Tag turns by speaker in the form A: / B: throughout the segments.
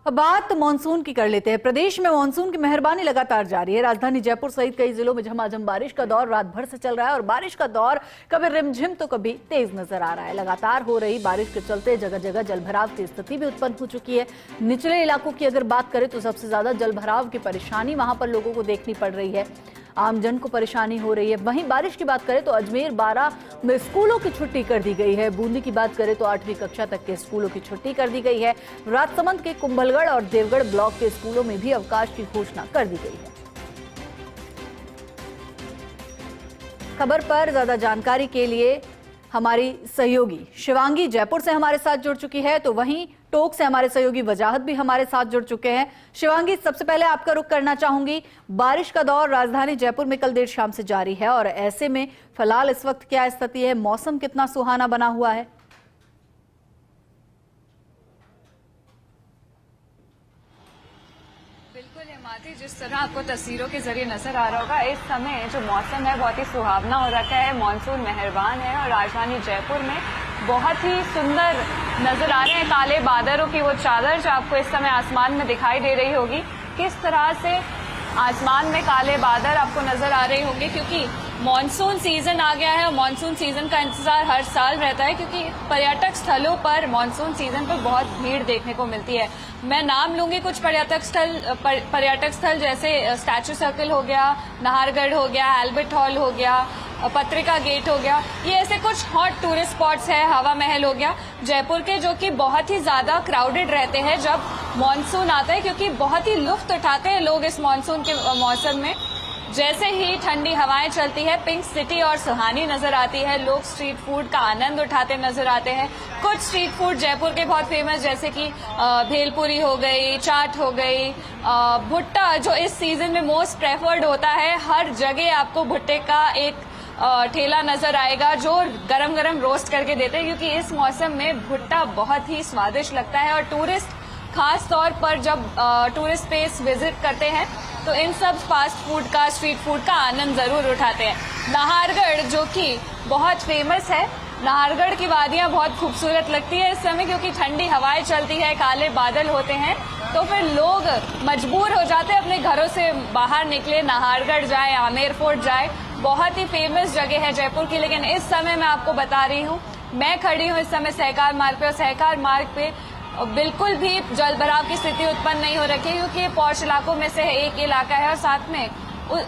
A: अब बात मानसून की कर लेते हैं। प्रदेश में मानसून की मेहरबानी लगातार जारी है। राजधानी जयपुर सहित कई जिलों में झमाझम बारिश का दौर रात भर से चल रहा है और बारिश का दौर कभी रिमझिम तो कभी तेज नजर आ रहा है। लगातार हो रही बारिश के चलते जगह जगह जलभराव की स्थिति भी उत्पन्न हो चुकी है। निचले इलाकों की अगर बात करें तो सबसे ज्यादा जलभराव की परेशानी वहां पर लोगों को देखनी पड़ रही है। आमजन को परेशानी हो रही है। वहीं बारिश की बात करें तो अजमेर 12 में स्कूलों की छुट्टी कर दी गई है। बूंदी की बात करें तो 8वीं कक्षा तक के स्कूलों की छुट्टी कर दी गई है। राजसमंद के कुंभलगढ़ और देवगढ़ ब्लॉक के स्कूलों में भी अवकाश की घोषणा कर दी गई है। खबर पर ज्यादा जानकारी के लिए हमारी सहयोगी शिवांगी जयपुर से हमारे साथ जुड़ चुकी है, तो वहीं टोक से हमारे सहयोगी वजाहत भी हमारे साथ जुड़ चुके हैं। शिवांगी, सबसे पहले आपका रुख करना चाहूंगी, बारिश का दौर राजधानी जयपुर में कल देर शाम से जारी है और ऐसे में फिलहाल इस वक्त क्या स्थिति है, मौसम कितना सुहाना बना हुआ है?
B: बिल्कुल हिमाती, जिस तरह आपको तस्वीरों के जरिए नजर आ रहा होगा, इस समय जो मौसम है बहुत ही सुहावना हो रखा है। मानसून मेहरबान है और राजधानी जयपुर में बहुत ही सुंदर नजर आ रहे हैं काले बादलों की वो चादर जो आपको इस समय आसमान में दिखाई दे रही होगी। किस तरह से आसमान में काले बादल आपको नजर आ रहे होंगे, क्योंकि मॉनसून सीजन आ गया है और मॉनसून सीजन का इंतजार हर साल रहता है, क्योंकि पर्यटक स्थलों पर मॉनसून सीजन पर बहुत भीड़ देखने को मिलती है। मैं नाम लूंगी कुछ पर्यटक स्थल जैसे स्टैचू सर्कल हो गया, नाहरगढ़ हो गया, एल्बर्ट हॉल हो गया, पत्रिका गेट हो गया, ये ऐसे कुछ हॉट टूरिस्ट स्पॉट्स है। हवा महल हो गया जयपुर के, जो कि बहुत ही ज्यादा क्राउडेड रहते हैं जब मॉनसून आता है, क्योंकि बहुत ही लुत्फ उठाते हैं लोग इस मॉनसून के मौसम में। जैसे ही ठंडी हवाएं चलती है, पिंक सिटी और सुहानी नजर आती है। लोग स्ट्रीट फूड का आनंद उठाते नजर आते हैं। कुछ स्ट्रीट फूड जयपुर के बहुत फेमस जैसे कि भेलपुरी हो गई, चाट हो गई, भुट्टा जो इस सीजन में मोस्ट प्रेफर्ड होता है। हर जगह आपको भुट्टे का एक ठेला नजर आएगा जो गरम गरम रोस्ट करके देते हैं, क्योंकि इस मौसम में भुट्टा बहुत ही स्वादिष्ट लगता है और टूरिस्ट खास तौर पर जब टूरिस्ट प्लेस विजिट करते हैं तो इन सब फास्ट फूड का, स्ट्रीट फूड का आनंद जरूर उठाते हैं। नाहरगढ़ जो कि बहुत फेमस है, नाहरगढ़ की वादियां बहुत खूबसूरत लगती है इस समय, क्योंकि ठंडी हवाएं चलती है, काले बादल होते हैं, तो फिर लोग मजबूर हो जाते हैं अपने घरों से बाहर निकले, नाहरगढ़ जाए, आमेर फोर्ट जाए। बहुत ही फेमस जगह है जयपुर की। लेकिन इस समय मैं आपको बता रही हूँ, मैं खड़ी हूँ इस समय सहकार मार्ग पे, और सहकार मार्ग पे बिल्कुल भी जलभराव की स्थिति उत्पन्न नहीं हो रखी है, क्योंकि ये पॉश इलाकों में से एक इलाका है और साथ में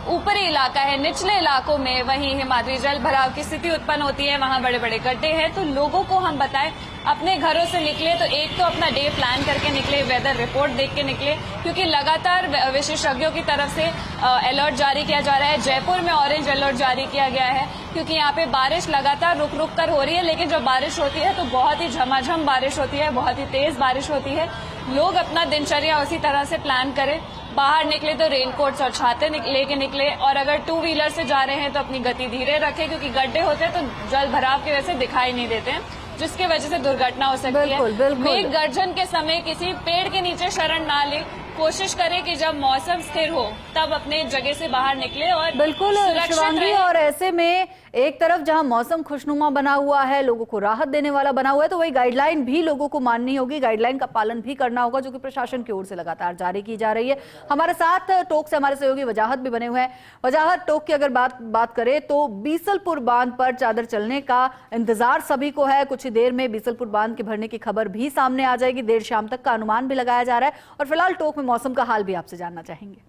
B: ऊपरी इलाका है। निचले इलाकों में वहीं हिमाद्री जल भराव की स्थिति उत्पन्न होती है, वहां बड़े बड़े गड्ढे हैं। तो लोगों को हम बताएं, अपने घरों से निकले तो एक तो अपना डे प्लान करके निकले, वेदर रिपोर्ट देख के निकले, क्योंकि लगातार विशेषज्ञों की तरफ से अलर्ट जारी किया जा रहा है। जयपुर में ऑरेंज अलर्ट जारी किया गया है, क्योंकि यहाँ पे बारिश लगातार रुक रुक कर हो रही है। लेकिन जब बारिश होती है तो बहुत ही झमाझम बारिश होती है, बहुत ही तेज बारिश होती है। लोग अपना दिनचर्या उसी तरह से प्लान करें। बाहर निकले तो रेनकोट्स और छाते लेके निकले, और अगर टू व्हीलर से जा रहे हैं तो अपनी गति धीरे रखें, क्योंकि गड्ढे होते हैं तो जल भराव की वजह से दिखाई नहीं देते हैं, जिसकी वजह से दुर्घटना हो सकती है। मेघ गर्जन के समय किसी पेड़ के नीचे शरण ना ले। कोशिश करें कि जब मौसम स्थिर हो तब अपने जगह से बाहर निकले और
A: बिल्कुल शिवांगी। और ऐसे में एक तरफ जहां मौसम खुशनुमा बना हुआ है, लोगों को राहत देने वाला बना हुआ है, तो वही गाइडलाइन भी लोगों को माननी होगी, गाइडलाइन का पालन भी करना होगा, जो कि प्रशासन की ओर से लगातार जारी की जा रही है। हमारे साथ टोक से हमारे सहयोगी वजाहत भी बने हुए हैं। वजाहत, टोक की अगर बात करें तो बीसलपुर बांध पर चादर चलने का इंतजार सभी को है। कुछ ही देर में बीसलपुर बांध के भरने की खबर भी सामने आ जाएगी। देर शाम तक का अनुमान भी लगाया जा रहा है। और फिलहाल टोक में मौसम का हाल भी आपसे जानना चाहेंगे।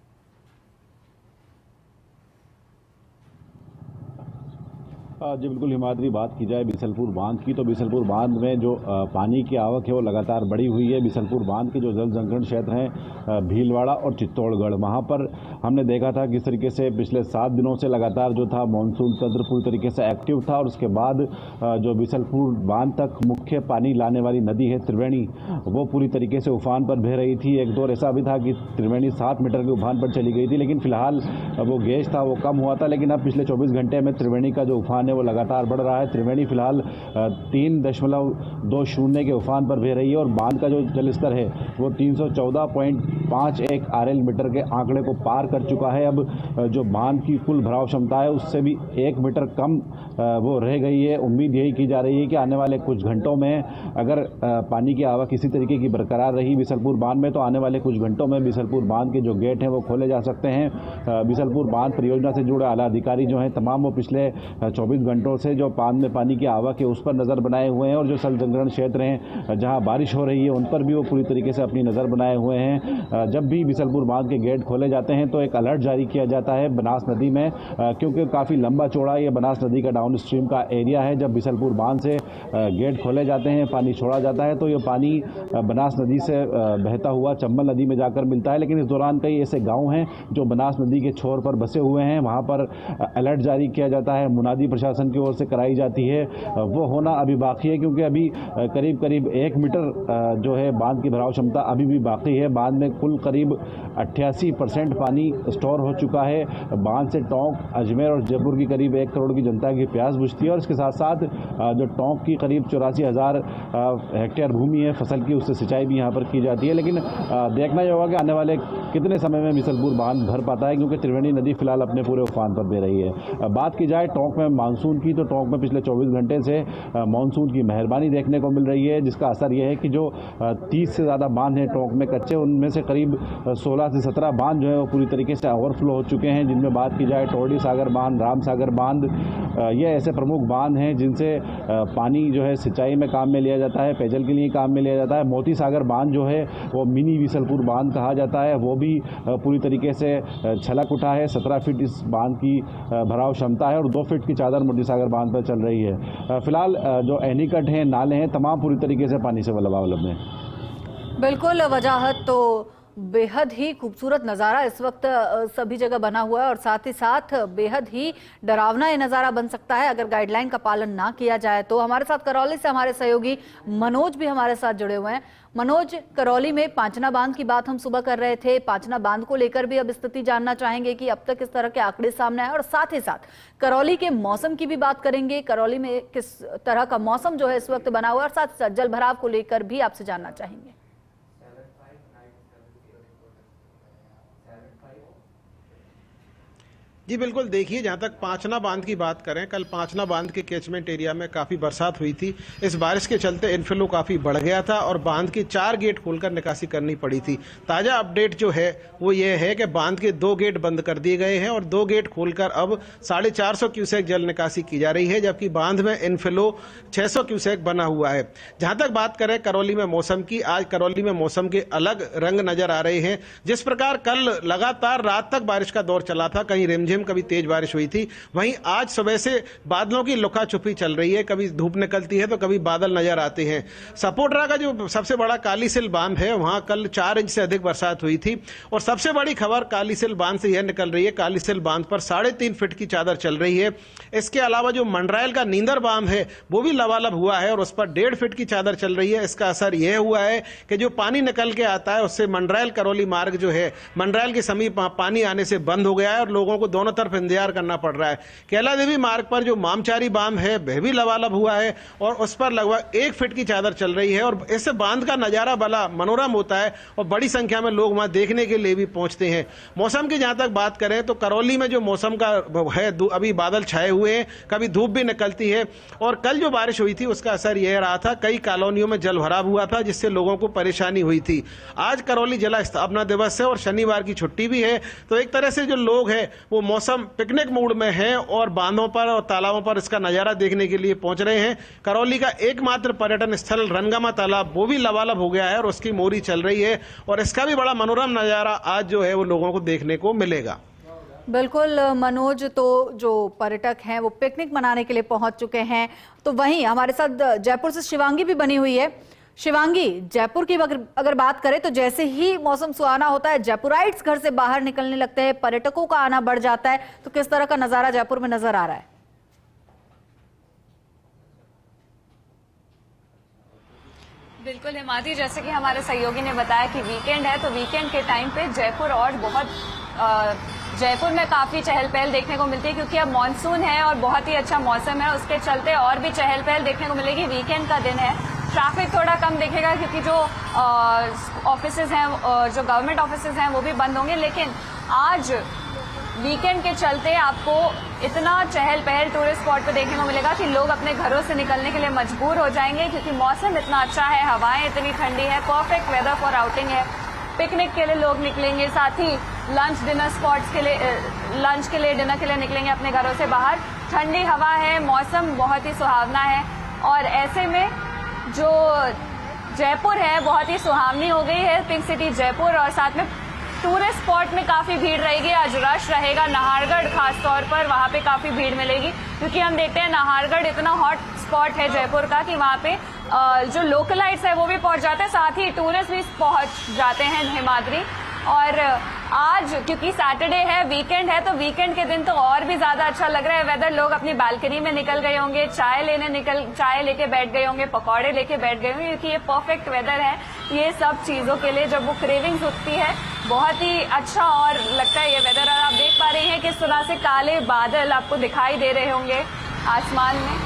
C: जी बिल्कुल हिमाद्री, बात की जाए बीसलपुर बांध की तो बीसलपुर बांध में जो पानी की आवक है वो लगातार बढ़ी हुई है। बीसलपुर बांध के जो जल संकट क्षेत्र हैं भीलवाड़ा और चित्तौड़गढ़, वहाँ पर हमने देखा था किस तरीके से पिछले 7 दिनों से लगातार जो था मानसून तंत्र पूरी तरीके से एक्टिव था, और उसके बाद जो बीसलपुर बांध तक मुख्य पानी लाने वाली नदी है त्रिवेणी, वो पूरी तरीके से उफान पर बह रही थी। एक दौर ऐसा भी था कि त्रिवेणी 7 मीटर के उफान पर चली गई थी, लेकिन फिलहाल वो गेज था वो कम हुआ था। लेकिन अब पिछले 24 घंटे में त्रिवेणी का जो उफान है वो लगातार बढ़ रहा है। त्रिवेणी फिलहाल 3.20 के उफान पर बह रही है और बांध का जो जलस्तर है वो 314.51 RL मीटर के आंकड़े को पार कर चुका है। अब जो बांध की कुल भराव क्षमता है उससे भी 1 मीटर कम वो रह गई है। उम्मीद यही की जा रही है कि आने वाले कुछ घंटों में अगर पानी की आवक इसी तरीके की बरकरार रही बिसलपुर बांध में, तो आने वाले कुछ घंटों में बिसलपुर बांध के जो गेट हैं वो खोले जा सकते हैं। बिसलपुर बांध परियोजना से जुड़े आला अधिकारी जो हैं तमाम वो पिछले 24 घंटों से जो बांध में पानी की आवक है उस पर नज़र बनाए हुए हैं और जो जल संग्रहण क्षेत्र हैं जहां बारिश हो रही है उन पर भी वो पूरी तरीके से अपनी नज़र बनाए हुए हैं। जब भी बिसलपुर बांध के गेट खोले जाते हैं तो एक अलर्ट जारी किया जाता है बनास नदी में, क्योंकि काफ़ी लंबा चौड़ा ये बनास नदी का डाउन स्ट्रीम का एरिया है। जब बिसलपुर बांध से गेट खोले जाते हैं, पानी छोड़ा जाता है तो ये पानी बनास नदी से बहता हुआ चंबल नदी में जाकर मिलता है। लेकिन इस दौरान कई ऐसे गांव हैं जो बनास नदी के छोर पर बसे हुए हैं, वहां पर अलर्ट जारी किया जाता है, मुनादी प्रशासन की ओर से कराई जाती है। वो होना अभी बाकी है क्योंकि अभी करीब करीब 1 मीटर जो है बांध की भराव क्षमता अभी भी बाकी है। बांध में कुल करीब 88% पानी स्टोर हो चुका है। बांध से टोंक, अजमेर और जयपुर की करीब 1 करोड़ की जनता की प्यास बुझती है और इसके साथ साथ जो टोंक की करीब 84,000 हेक्टेयर भूमि है फसल की, उससे सिंचाई भी यहाँ पर की जाती है। लेकिन देखना ये होगा कि आने वाले कितने समय में बिसलपुर बांध भर पाता है, क्योंकि त्रिवेणी नदी फिलहाल अपने पूरे उफान पर बह रही है। बात की जाए टोंक में मानसून की, तो टोंक में पिछले 24 घंटे से मानसून की मेहरबानी देखने को मिल रही है, जिसका असर यह है कि जो 30 से ज़्यादा बांध हैं टोंक में कच्चे, उनमें से करीब 16 से 17 बांध जो है वो पूरी तरीके से ओवरफ्लो हो चुके हैं। जिनमें बात की जाए टोरडी सागर बांध, राम सागर बांध, ये ऐसे प्रमुख बांध हैं जिनसे पानी जो है सिंचाई में काम में लिया जाता है, पेयजल के लिए काम में लिया जाता है। मोती सागर बांध जो है वो मिनी बिसलपुर बांध कहा जाता है, वो भी पूरी तरीके से छलक उठा है। 17 फीट इस बांध की भराव क्षमता है और 2 फीट की चादर मोती सागर बांध पर चल रही है। फिलहाल जो एनीकट हैं, नाले हैं, तमाम पूरी तरीके से पानी से लबालब हैं।
A: बिल्कुल, वजाहत तो बेहद ही खूबसूरत नज़ारा इस वक्त सभी जगह बना हुआ है और साथ ही साथ बेहद ही डरावना ये नज़ारा बन सकता है अगर गाइडलाइन का पालन ना किया जाए तो। हमारे साथ करौली से हमारे सहयोगी मनोज भी हमारे साथ जुड़े हुए हैं। मनोज, करौली में पांचना बांध की बात हम सुबह कर रहे थे, पांचना बांध को लेकर भी अब स्थिति जानना चाहेंगे कि अब तक किस तरह के आंकड़े सामने आए और साथ ही साथ करौली के मौसम की भी बात करेंगे। करौली में किस तरह का मौसम जो है इस वक्त बना हुआ है और साथ ही साथ जल भराव को लेकर भी आपसे जानना चाहेंगे।
D: जी बिल्कुल, देखिए जहाँ तक पांचना बांध की बात करें, कल पांचना बांध के कैचमेंट एरिया में काफ़ी बरसात हुई थी। इस बारिश के चलते इनफ्लो काफ़ी बढ़ गया था और बांध के 4 गेट खोलकर निकासी करनी पड़ी थी। ताज़ा अपडेट जो है वो ये है कि बांध के 2 गेट बंद कर दिए गए हैं और 2 गेट खोलकर अब 450 क्यूसेक जल निकासी की जा रही है, जबकि बांध में इनफ्लो 600 क्यूसेक बना हुआ है। जहाँ तक बात करें करौली में मौसम की, आज करौली में मौसम के अलग रंग नजर आ रहे हैं। जिस प्रकार कल लगातार रात तक बारिश का दौर चला था, कहीं रिमझिम कभी तेज बारिश हुई थी, वहीं आज सुबह से बादलों की लुका छुपी चल रही है। कभी धूप निकलती है तो कभी बादल नजर आते हैं। सपोटरा का जो सबसे बड़ा कालीसिल बांध है, वहां कल 4 इंच से अधिक बरसात हुई थी और सबसे बड़ी खबर कालीसिल बांध से यह निकल रही है, कालीसिल बांध पर 3.5 फीट की चादर चल रही है। इसके अलावा जो मंडरायल का नींदर बांध है वो भी लबालब हुआ है और उस पर 1.5 फीट की चादर चल रही है। इसका असर यह हुआ है कि जो पानी निकल के आता है उससे मंडरायल करौली मार्ग जो है, मंडरायल के समीप पानी आने से बंद हो गया है और लोगों को दोनों तरफ इंतजार करना पड़ रहा है। कैला देवी मार्ग पर जो मामचारी बांध है वह भी लबालब हुआ है और उस पर लगभग 1 फीट की चादर चल रही है और इससे बांध का नजारा बड़ा मनोरम होता है और बड़ी संख्या में लोग वहां देखने के लिए भी पहुंचते हैं। मौसम की जहां तक बात करें तो करौली में जो मौसम का है, अभी बादल छाए हुए हैं, कभी धूप भी निकलती है और कल जो बारिश हुई थी उसका असर यह रहा था, कई कॉलोनियों में जल भराव हुआ था जिससे लोगों को परेशानी हुई थी। आज करौली जिला स्थापना दिवस है और शनिवार की छुट्टी भी है, तो एक तरह से जो लोग हैं वो मौसम पिकनिक मूड में हैं और बांधों पर और तालाबों पर इसका नजारा देखने के लिए पहुंच रहे हैं। करौली का एकमात्र पर्यटन स्थल रनगमा तालाब वो भी लबालब हो गया है और उसकी मोरी चल रही है और इसका भी बड़ा मनोरम नजारा आज जो है वो लोगों को देखने को मिलेगा।
A: बिल्कुल मनोज, तो जो पर्यटक हैं वो पिकनिक मनाने के लिए पहुंच चुके हैं, तो वहीं हमारे साथ जयपुर से शिवांगी भी बनी हुई है। शिवांगी, जयपुर की अगर बात करें तो जैसे ही मौसम सुहाना होता है जयपुराइट्स घर से बाहर निकलने लगते हैं, पर्यटकों का आना बढ़ जाता है, तो किस तरह का नजारा जयपुर में नजर आ रहा है?
B: बिल्कुल हिमाद्री, जैसे कि हमारे सहयोगी ने बताया कि वीकेंड है तो वीकेंड के टाइम पे जयपुर और बहुत जयपुर में काफी चहल पहल देखने को मिलती है, क्योंकि अब मानसून है और बहुत ही अच्छा मौसम है, उसके चलते और भी चहल पहल देखने को मिलेगी। वीकेंड का दिन है, ट्रैफिक थोड़ा कम दिखेगा क्योंकि जो ऑफिसेज हैं और जो गवर्नमेंट ऑफिसेज हैं वो भी बंद होंगे। लेकिन आज वीकेंड के चलते आपको इतना चहल पहल टूरिस्ट स्पॉट पे देखने को मिलेगा कि लोग अपने घरों से निकलने के लिए मजबूर हो जाएंगे, क्योंकि मौसम इतना अच्छा है, हवाएं इतनी ठंडी है, परफेक्ट वेदर फॉर आउटिंग है। पिकनिक के लिए लोग निकलेंगे, साथ ही लंच डिनर स्पॉट्स के लिए, लंच के लिए, डिनर के लिए निकलेंगे अपने घरों से बाहर। ठंडी हवा है, मौसम बहुत ही सुहावना है और ऐसे में जो जयपुर है बहुत ही सुहावनी हो गई है, पिंक सिटी जयपुर। और साथ में टूरिस्ट स्पॉट में काफी भीड़ रहेगी, आज रश रहेगा। नाहरगढ़ खास तौर पर वहां पे काफी भीड़ मिलेगी, क्योंकि हम देखते हैं नाहरगढ़ इतना हॉट स्पॉट है जयपुर का कि वहां पे जो लोकलाइट्स है वो भी पहुंच जाते हैं, साथ ही टूरिस्ट भी पहुंच जाते हैं हिमाद्री। और आज क्योंकि सैटरडे है, वीकेंड है, तो वीकेंड के दिन तो और भी ज्यादा अच्छा लग रहा है वेदर। लोग अपनी बालकनी में निकल गए होंगे, चाय लेके बैठ गए होंगे, पकौड़े लेके बैठ गए होंगे, क्योंकि ये परफेक्ट वेदर है ये सब चीजों के लिए। जब वो क्रेविंग्स उठती है बहुत ही अच्छा और लगता है ये वेदर। और आप देख पा रहे हैं किस तरह से काले बादल आपको दिखाई दे रहे होंगे आसमान में।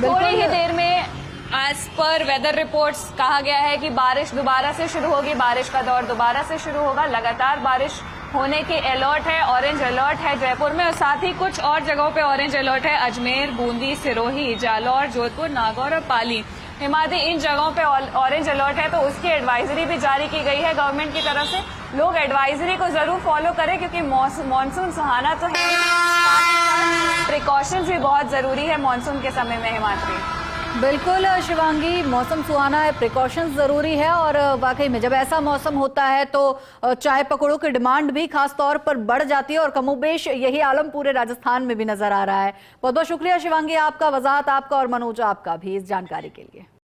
B: थोड़ी ही देर में एज पर वेदर रिपोर्ट्स कहा गया है कि बारिश दोबारा से शुरू होगी, बारिश का दौर दोबारा से शुरू होगा। लगातार बारिश होने के अलर्ट है, ऑरेंज अलर्ट है जयपुर में, और साथ ही कुछ और जगहों पे ऑरेंज अलर्ट है, अजमेर, बूंदी, सिरोही, जालौर, जोधपुर, नागौर और पाली। हिमाद्री इन जगहों पे ऑरेंज अलर्ट है, तो उसकी एडवाइजरी भी जारी की गई है गवर्नमेंट की तरफ से। लोग एडवाइजरी को जरूर फॉलो करें, क्योंकि मानसून सुहाना तो है, प्रिकॉशंस भी बहुत जरूरी है मानसून के समय में हिमाद्री।
A: बिल्कुल शिवांगी, मौसम सुहाना है, प्रिकॉशंस जरूरी है। और वाकई में जब ऐसा मौसम होता है तो चाय पकौड़ों की डिमांड भी खास तौर पर बढ़ जाती है, और कमोबेश यही आलम पूरे राजस्थान में भी नजर आ रहा है। बहुत बहुत शुक्रिया शिवांगी आपका, वजाहत आपका और मनोज आपका भी इस जानकारी के लिए।